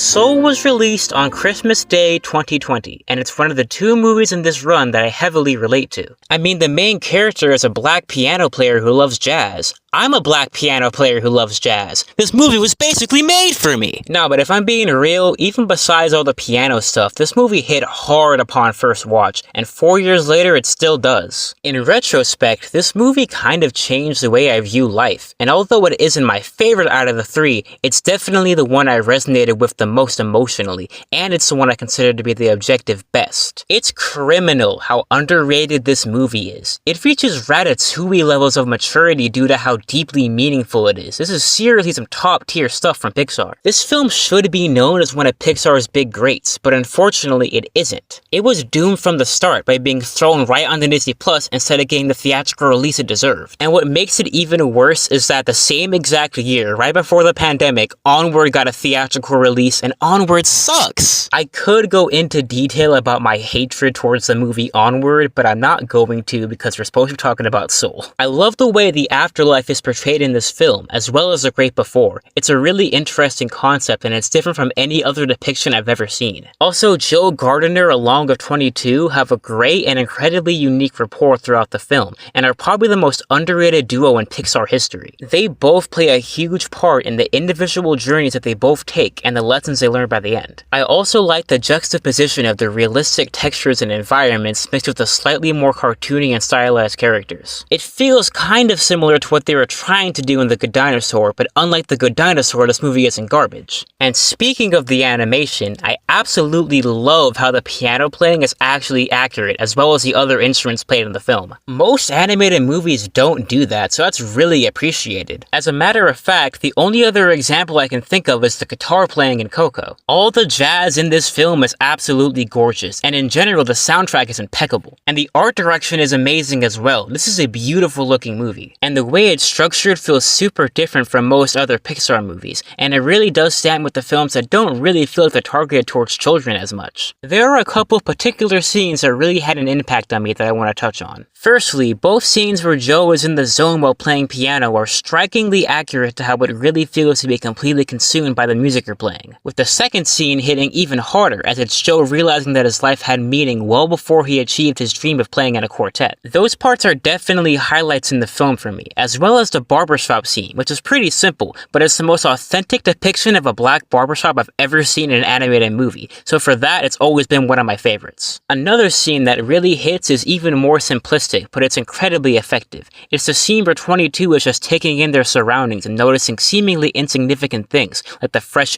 Soul was released on Christmas Day 2020, and it's one of the two movies in this run that I heavily relate to. I mean, the main character is a black piano player who loves jazz. I'm a black piano player who loves jazz. This movie was basically made for me! No, but if I'm being real, even besides all the piano stuff, this movie hit hard upon first watch, and 4 years later it still does. In retrospect, this movie kind of changed the way I view life, and although it isn't my favorite out of the three, it's definitely the one I resonated with the most emotionally, and it's the one I consider to be the objective best. It's criminal how underrated this movie is. It reaches Ratatouille levels of maturity due to how deeply meaningful it is. This is seriously some top tier stuff from Pixar. This film should be known as one of Pixar's big greats, but unfortunately it isn't. It was doomed from the start by being thrown right onto Disney Plus instead of getting the theatrical release it deserved. And what makes it even worse is that the same exact year, right before the pandemic, Onward got a theatrical release, and Onward sucks! I could go into detail about my hatred towards the movie Onward, but I'm not going to because we're supposed to be talking about Soul. I love the way the afterlife is portrayed in this film, as well as the great before. It's a really interesting concept, and it's different from any other depiction I've ever seen. Also, Jill Gardner along with 22 have a great and incredibly unique rapport throughout the film, and are probably the most underrated duo in Pixar history. They both play a huge part in the individual journeys that they both take, and the lessons they learn by the end. I also like the juxtaposition of the realistic textures and environments mixed with the slightly more cartoony and stylized characters. It feels kind of similar to what they were trying to do in The Good Dinosaur, but unlike The Good Dinosaur, this movie isn't garbage. And speaking of the animation, I absolutely love how the piano playing is actually accurate, as well as the other instruments played in the film. Most animated movies don't do that, so that's really appreciated. As a matter of fact, the only other example I can think of is the guitar playing in Coco. All the jazz in this film is absolutely gorgeous, and in general the soundtrack is impeccable. And the art direction is amazing as well. This is a beautiful looking movie, and the way it's structured feels super different from most other Pixar movies, and it really does stand with the films that don't really feel like they're targeted towards children as much. There are a couple particular scenes that really had an impact on me that I want to touch on. Firstly, both scenes where Joe is in the zone while playing piano are strikingly accurate to how it really feels to be completely consumed by the music you're playing, with the second scene hitting even harder as it's Joe realizing that his life had meaning well before he achieved his dream of playing in a quartet. Those parts are definitely highlights in the film for me, as well as the barbershop scene, which is pretty simple, but it's the most authentic depiction of a black barbershop I've ever seen in an animated movie, so for that it's always been one of my favorites. Another scene that really hits is even more simplistic, but it's incredibly effective. It's the scene where 22 is just taking in their surroundings and noticing seemingly insignificant things, like the fresh